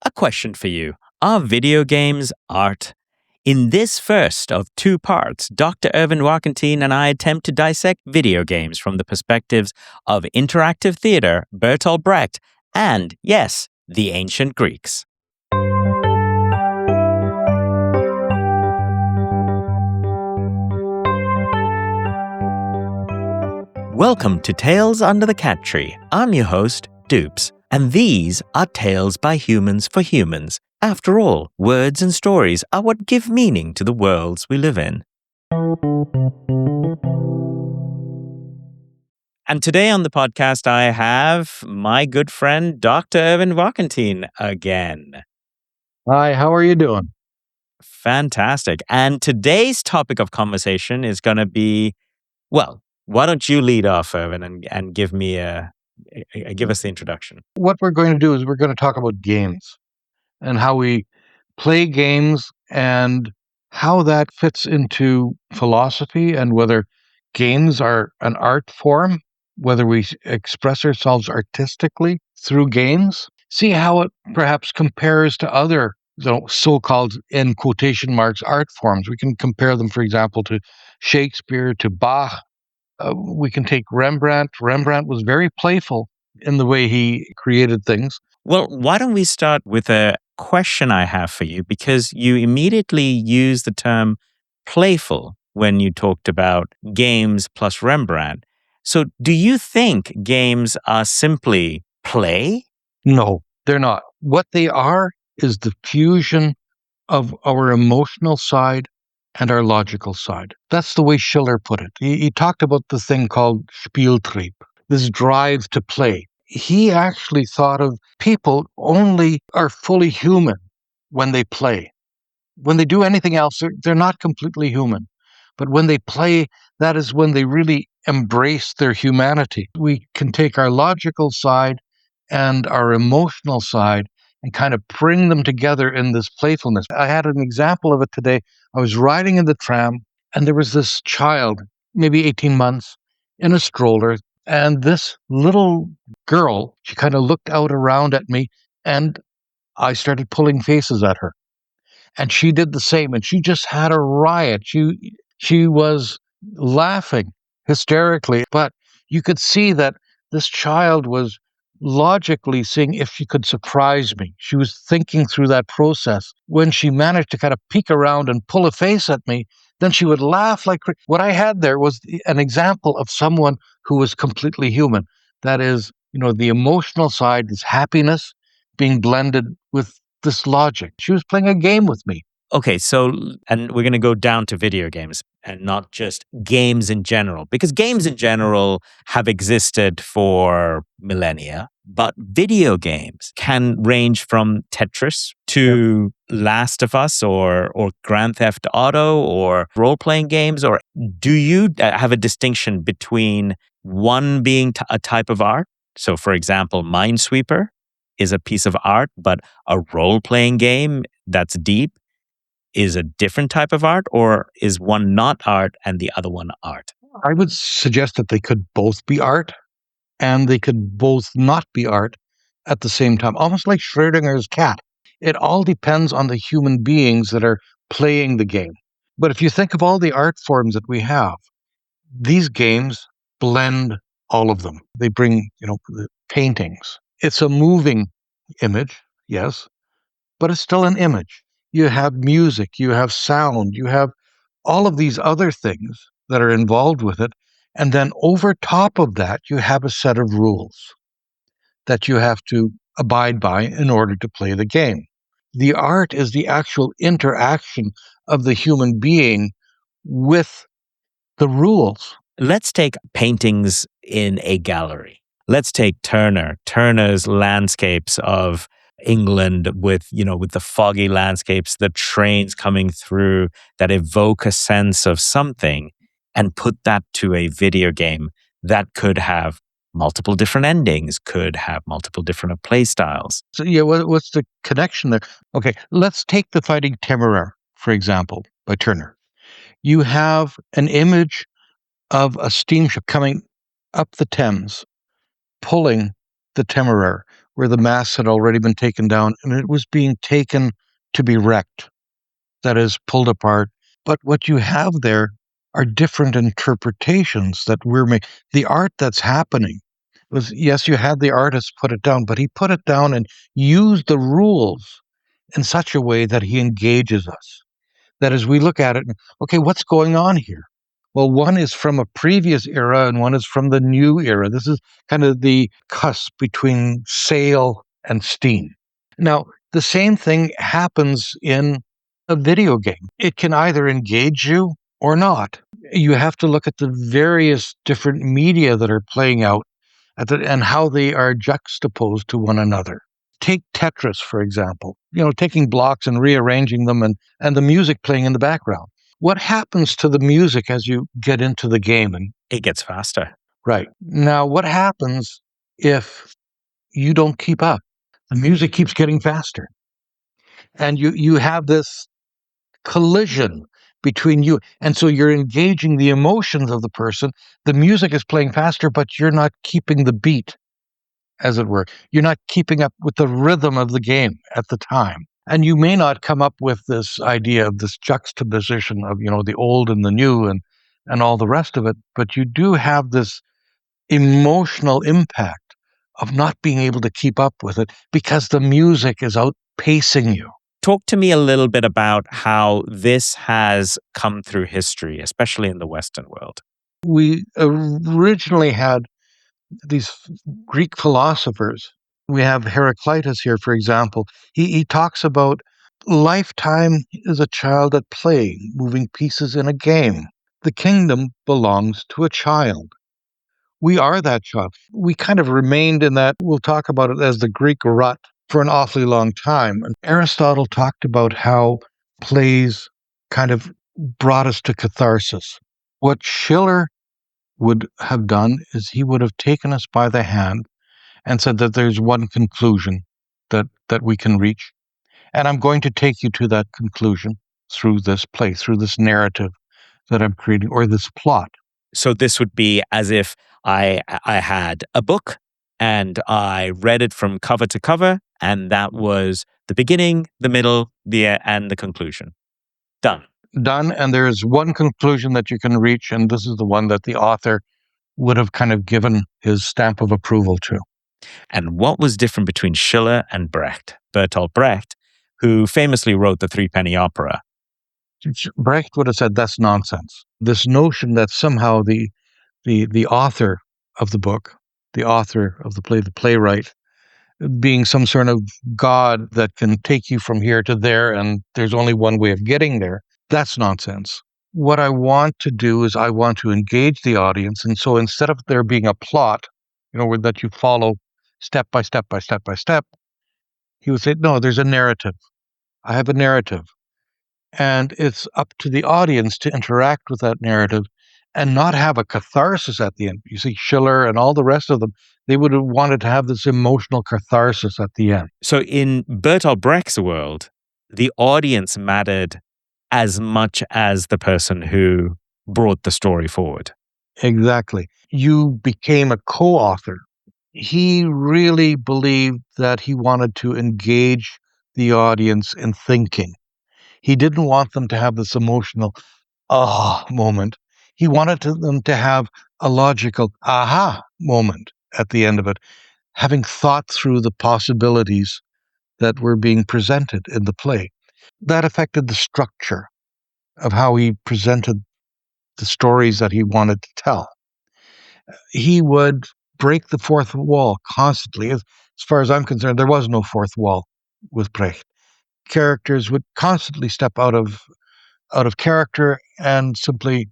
A question for you. Are video games art? In this first of two parts, Dr. Irvin Warkentin and I attempt to dissect video games from the perspectives of interactive theater, Bertolt Brecht, and, yes, the ancient Greeks. Welcome to Tales Under the Cat Tree. I'm your host, Dups, and these are tales by humans for humans. After all, words and stories are what give meaning to the worlds we live in. And today on the podcast, I have my good friend, Dr. Irvin Warkentin again. Hi, how are you doing? Fantastic. And today's topic of conversation is going to be, well, why don't you lead off, Irvin, and give us the introduction? What we're going to do is we're going to talk about games and how we play games and how that fits into philosophy and whether games are an art form, whether we express ourselves artistically through games, see how it perhaps compares to other so-called, in quotation marks, art forms. We can compare them, for example, to Shakespeare, to Bach. We can take Rembrandt. Rembrandt was very playful in the way he created things. Well, why don't we start with a question I have for you, because you immediately used the term playful when you talked about games plus Rembrandt. So do you think games are simply play? No, they're not. What they are is the fusion of our emotional side and our logical side. That's the way Schiller put it. He talked about the thing called Spieltrieb, this drive to play. He actually thought of people only are fully human when they play. When they do anything else, they're not completely human. But when they play, that is when they really embrace their humanity. We can take our logical side and our emotional side and kind of bring them together in this playfulness. I had an example of it today. I was riding in the tram, and there was this child, maybe 18 months, in a stroller, and this little girl, she kind of looked out around at me, and I started pulling faces at her. And she did the same, and she just had a riot. She was laughing hysterically, but you could see that this child was logically seeing if she could surprise me. She was thinking through that process. When she managed to kind of peek around and pull a face at me, then she would laugh like what I had there was an example of someone who was completely human. That is, the emotional side is happiness being blended with this logic. She was playing a game with me. Okay, and we're going to go down to video games and not just games in general, because games in general have existed for millennia, but video games can range from Tetris to Last of Us or Grand Theft Auto or role-playing games. Or do you have a distinction between one being a type of art? So, for example, Minesweeper is a piece of art, but a role-playing game that's deep is a different type of art, or is one not art and the other one art? I would suggest that they could both be art and they could both not be art at the same time, almost like Schrödinger's cat. It all depends on the human beings that are playing the game. But if you think of all the art forms that we have, these games blend all of them. They bring, the paintings. It's a moving image, yes, but it's still an image. You have music, you have sound, you have all of these other things that are involved with it. And then over top of that, you have a set of rules that you have to abide by in order to play the game. The art is the actual interaction of the human being with the rules. Let's take paintings in a gallery. Let's take Turner's landscapes of England with the foggy landscapes, the trains coming through that evoke a sense of something, and put that to a video game that could have multiple different endings, could have multiple different play styles. So what's the connection there? Okay, let's take the Fighting Temeraire, for example, by Turner. You have an image of a steamship coming up the Thames, pulling the Temeraire where the mass had already been taken down and it was being taken to be wrecked, that is, pulled apart. But what you have there are different interpretations that we're making. The art that's happening was, yes, you had the artist put it down, but he put it down and used the rules in such a way that he engages us. That as we look at it, okay, what's going on here? Well, one is from a previous era and one is from the new era. This is kind of the cusp between sail and steam. Now, the same thing happens in a video game. It can either engage you or not. You have to look at the various different media that are playing out and how they are juxtaposed to one another. Take Tetris, for example, taking blocks and rearranging them and the music playing in the background. What happens to the music as you get into the game? And It gets faster. right. Now, what happens if you don't keep up? The music keeps getting faster. And you have this collision between you. And so you're engaging the emotions of the person. The music is playing faster, but you're not keeping the beat, as it were. You're not keeping up with the rhythm of the game at the time. And you may not come up with this idea of this juxtaposition of, the old and the new and all the rest of it, but you do have this emotional impact of not being able to keep up with it because the music is outpacing you. Talk to me a little bit about how this has come through history, especially in the Western world. We originally had these Greek philosophers. We have Heraclitus here, for example. He talks about lifetime is a child at play, moving pieces in a game. The kingdom belongs to a child. We are that child. We kind of remained in that, we'll talk about it as the Greek rut for an awfully long time. And Aristotle talked about how plays kind of brought us to catharsis. What Schiller would have done is he would have taken us by the hand and said that there's one conclusion that we can reach. And I'm going to take you to that conclusion through this play, through this narrative that I'm creating, or this plot. So this would be as if I had a book and I read it from cover to cover, and that was the beginning, the middle, and the conclusion. Done. Done, and there's one conclusion that you can reach, and this is the one that the author would have kind of given his stamp of approval to. And what was different between Schiller and Brecht? Bertolt Brecht, who famously wrote the Threepenny Opera. Brecht would have said that's nonsense. This notion that somehow the author of the book, the author of the play, the playwright, being some sort of god that can take you from here to there and there's only one way of getting there, that's nonsense. What I want to do is I want to engage the audience. And so instead of there being a plot, that you follow step by step by step by step, he would say, no, there's a narrative. I have a narrative. And it's up to the audience to interact with that narrative and not have a catharsis at the end. You see, Schiller and all the rest of them, they would have wanted to have this emotional catharsis at the end. So in Bertolt Brecht's world, the audience mattered as much as the person who brought the story forward. Exactly. You became a co-author. He really believed that he wanted to engage the audience in thinking. He didn't want them to have this emotional moment. He wanted them to have a logical aha moment at the end of it, having thought through the possibilities that were being presented in the play. That affected the structure of how he presented the stories that he wanted to tell. He would break the fourth wall constantly. As far as I'm concerned, there was no fourth wall with Brecht. Characters would constantly step out of character and simply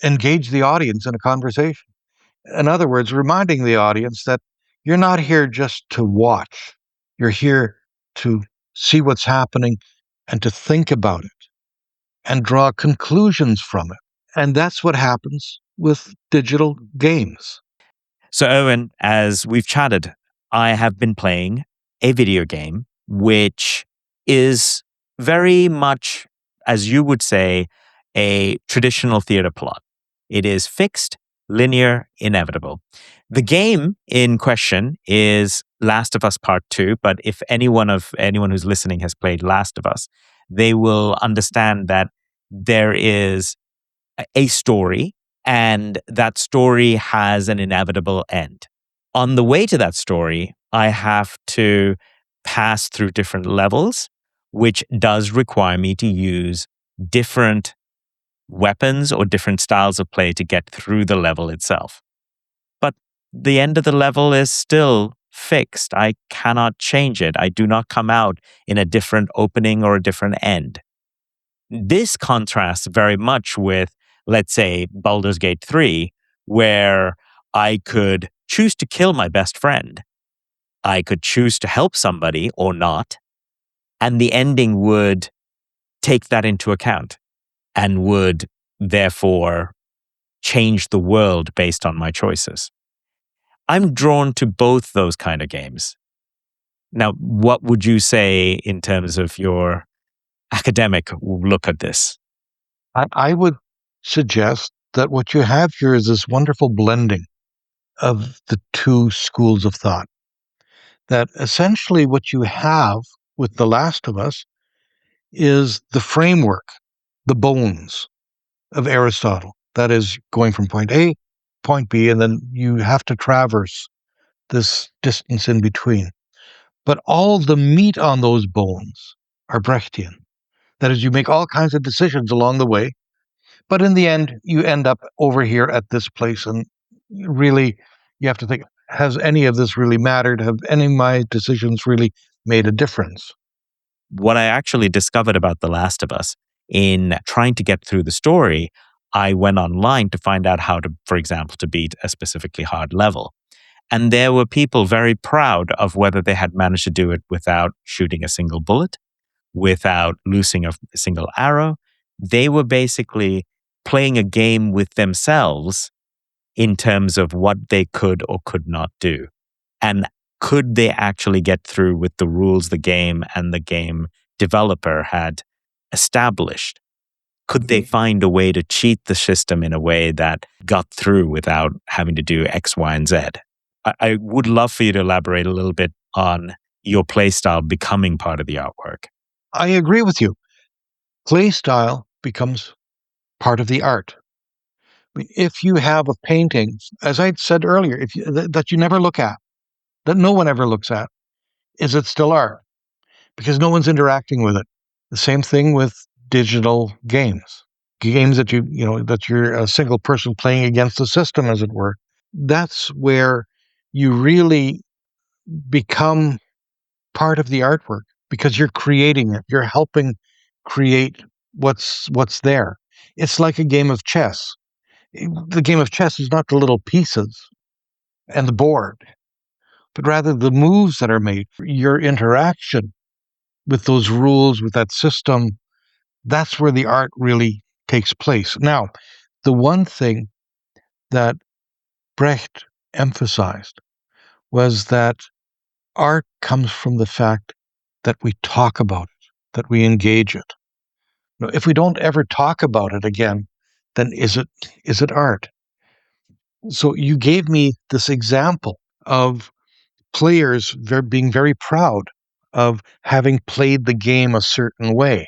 engage the audience in a conversation. In other words, reminding the audience that you're not here just to watch. You're here to see what's happening and to think about it and draw conclusions from it. And that's what happens with digital games. So, Owen, as we've chatted, I have been playing a video game which is very much, as you would say, a traditional theater plot. It is fixed, linear, inevitable. The game in question is Last of Us Part 2, but if anyone who's listening has played Last of Us, they will understand that there is a story, and that story has an inevitable end. On the way to that story, I have to pass through different levels, which does require me to use different weapons or different styles of play to get through the level itself. But the end of the level is still fixed. I cannot change it. I do not come out in a different opening or a different end. This contrasts very much with, let's say, Baldur's Gate 3, where I could choose to kill my best friend. I could choose to help somebody or not. And the ending would take that into account and would therefore change the world based on my choices. I'm drawn to both those kind of games. Now, what would you say in terms of your academic look at this? I would suggest that what you have here is this wonderful blending of the two schools of thought. That essentially what you have with The Last of Us is the framework, the bones of Aristotle. That is going from point A, point B, and then you have to traverse this distance in between. But all the meat on those bones are Brechtian. That is, you make all kinds of decisions along the way, but in the end, you end up over here at this place. And really, you have to think, has any of this really mattered? Have any of my decisions really made a difference? What I actually discovered about The Last of Us in trying to get through the story, I went online to find out how to, for example, to beat a specifically hard level. And there were people very proud of whether they had managed to do it without shooting a single bullet, without losing a single arrow. They were basically playing a game with themselves in terms of what they could or could not do. And could they actually get through with the rules the game and the game developer had established? Could they find a way to cheat the system in a way that got through without having to do X, Y, and Z? I would love for you to elaborate a little bit on your play style becoming part of the artwork. I agree with you. Play style becomes part of the art. If you have a painting, as I said earlier, that you never look at, that no one ever looks at, is it still art? Because no one's interacting with it. The same thing with digital games, games that that you're a single person playing against the system, as it were. That's where you really become part of the artwork because you're creating it. You're helping create what's there. It's like a game of chess. The game of chess is not the little pieces and the board, but rather the moves that are made, your interaction with those rules, with that system. That's where the art really takes place. Now, the one thing that Brecht emphasized was that art comes from the fact that we talk about it, that we engage it. Now, if we don't ever talk about it again, then is it art? So you gave me this example of players being very proud of having played the game a certain way.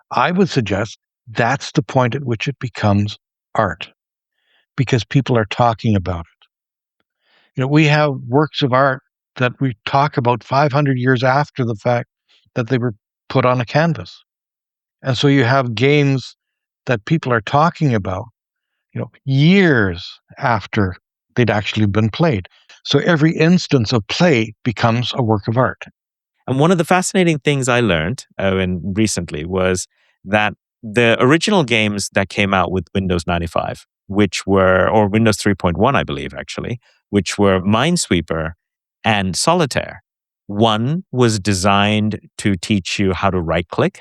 I would suggest that's the point at which it becomes art because people are talking about it. We have works of art that we talk about 500 years after the fact that they were put on a canvas. And so you have games that people are talking about, years after they'd actually been played. So every instance of play becomes a work of art. And one of the fascinating things I learned recently was that the original games that came out with Windows 95, or Windows 3.1, I believe, actually, which were Minesweeper and Solitaire, one was designed to teach you how to right click,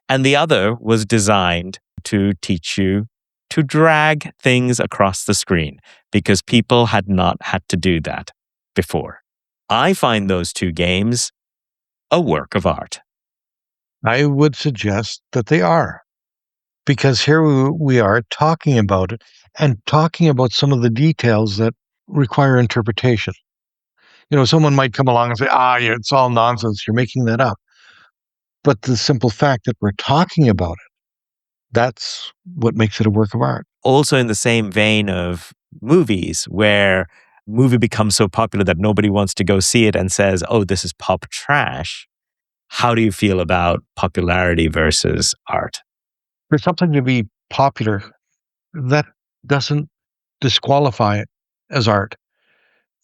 and the other was designed to teach you to drag things across the screen because people had not had to do that before. I find those two games a work of art. I would suggest that they are, because here we are talking about it and talking about some of the details that require interpretation. Someone might come along and say, yeah, it's all nonsense. You're making that up. But the simple fact that we're talking about it, that's what makes it a work of art. Also in the same vein of movies, where a movie becomes so popular that nobody wants to go see it and says, oh, this is pop trash. How do you feel about popularity versus art? For something to be popular, that doesn't disqualify it as art.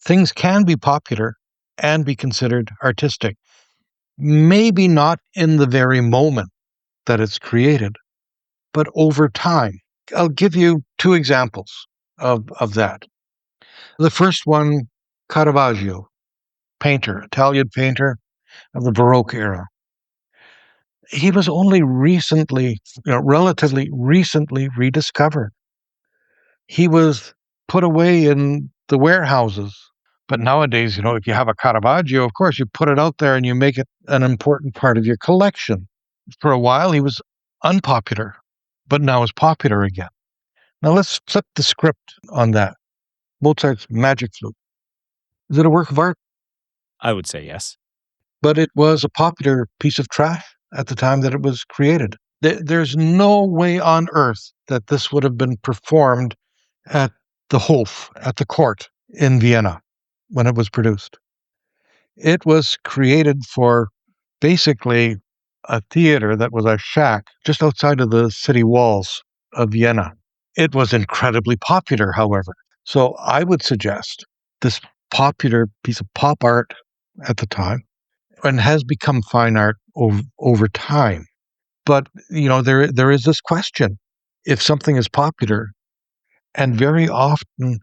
Things can be popular and be considered artistic. Maybe not in the very moment that it's created, but over time. I'll give you two examples of that. The first one, Caravaggio, painter, Italian painter of the Baroque era. He was only recently, relatively recently rediscovered. He was put away in the warehouses. But nowadays, if you have a Caravaggio, of course, you put it out there and you make it an important part of your collection. For a while, he was unpopular, but now is popular again. Now let's flip the script on that. Mozart's Magic Flute. Is it a work of art? I would say yes. But it was a popular piece of trash at the time that it was created. There's no way on earth that this would have been performed at the Hof, at the court in Vienna when it was produced. It was created for basically a theater that was a shack just outside of the city walls of Vienna. It was incredibly popular, however. So I would suggest this popular piece of pop art at the time and has become fine art over time. But, there is this question. If something is popular, and very often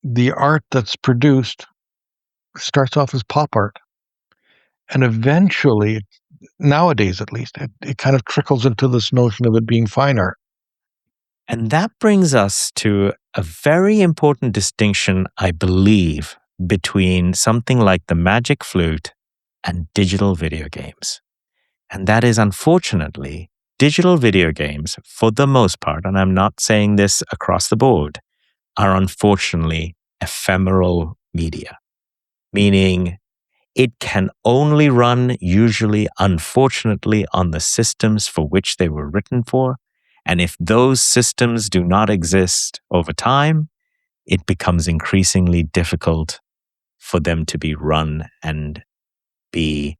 the art that's produced starts off as pop art, and eventually, nowadays at least, it kind of trickles into this notion of it being fine art. And that brings us to a very important distinction, I believe, between something like the Magic Flute and digital video games. And that is, unfortunately, digital video games, for the most part, and I'm not saying this across the board, are unfortunately ephemeral media, meaning it can only run, usually, unfortunately, on the systems for which they were written for. And if those systems do not exist over time, it becomes increasingly difficult for them to be run and be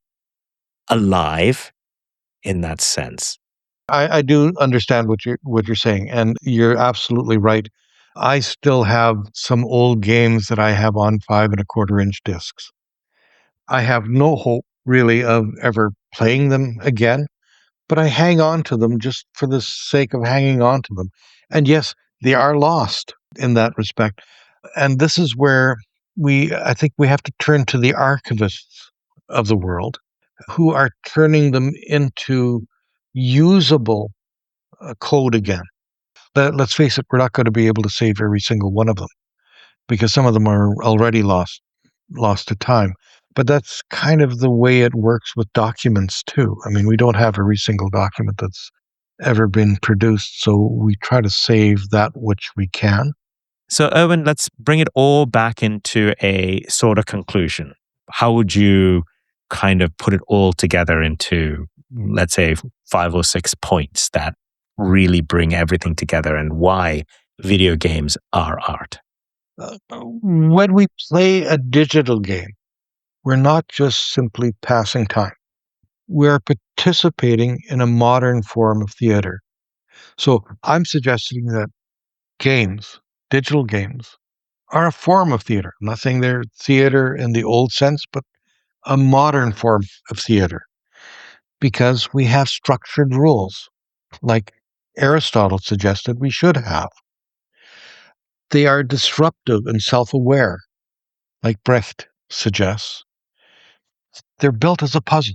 alive in that sense. I do understand what you're saying, and you're absolutely right. I still have some old games that I have on 5.25-inch discs. I have no hope really of ever playing them again, but I hang on to them just for the sake of hanging on to them. And yes, they are lost in that respect. And this is where I think we have to turn to the archivists of the world who are turning them into usable code again. Let's face it, we're not going to be able to save every single one of them because some of them are already lost to time. But that's kind of the way it works with documents too. I mean, we don't have every single document that's ever been produced, so we try to save that which we can. So, Erwin, let's bring it all back into a sort of conclusion. How would you kind of put it all together into, let's say, 5 or 6 points that really bring everything together and why video games are art? When we play a digital game, we're not just simply passing time. We are participating in a modern form of theater. So I'm suggesting that digital games, are a form of theater. I'm not saying they're theater in the old sense, but a modern form of theater because we have structured rules like Aristotle suggested we should have. They are disruptive and self-aware, like Brecht suggests. They're built as a puzzle.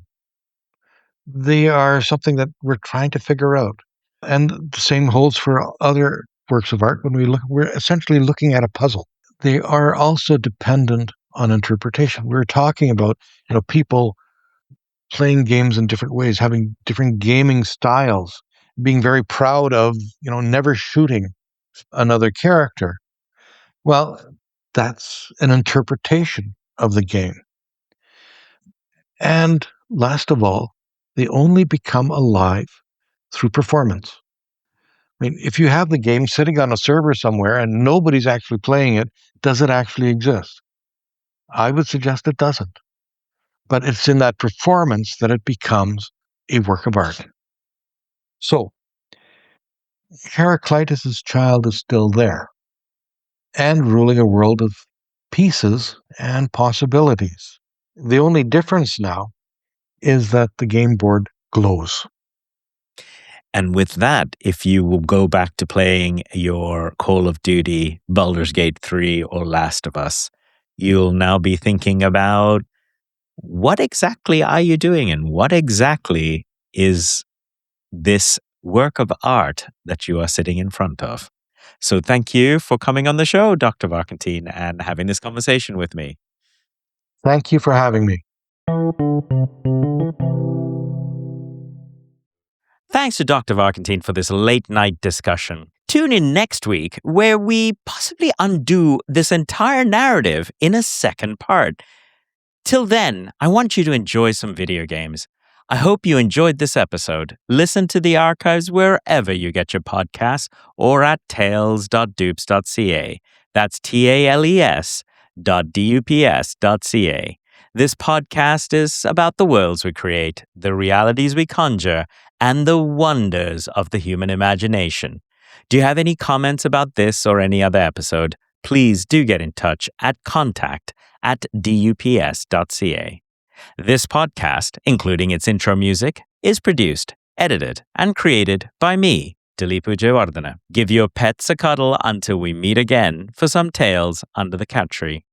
They are something that we're trying to figure out. And the same holds for other works of art. When we're essentially looking at a puzzle. They are also dependent on interpretation. We're talking about, people playing games in different ways, having different gaming styles, being very proud of, never shooting another character. Well, that's an interpretation of the game. And last of all, they only become alive through performance. I mean, if you have the game sitting on a server somewhere and nobody's actually playing it, does it actually exist? I would suggest it doesn't. But it's in that performance that it becomes a work of art. So, Heraclitus' child is still there and ruling a world of pieces and possibilities. The only difference now is that the game board glows. And with that, if you will go back to playing your Call of Duty, Baldur's Gate 3, or Last of Us, you'll now be thinking about what exactly are you doing and what exactly is this work of art that you are sitting in front of. So thank you for coming on the show, Dr. Warkentin, and having this conversation with me. Thank you for having me. Thanks to Dr. Warkentin for this late night discussion. Tune in next week where we possibly undo this entire narrative in a second part. Till then, I want you to enjoy some video games. I hope you enjoyed this episode. Listen to the archives wherever you get your podcasts or at tales.dups.ca. That's TALES.DUPS.ca. This podcast is about the worlds we create, the realities we conjure, and the wonders of the human imagination. Do you have any comments about this or any other episode? Please do get in touch at contact@dups.ca. This podcast, including its intro music, is produced, edited, and created by me, Dileepu Jayawardena. Give your pets a cuddle until we meet again for some tales under the cat tree.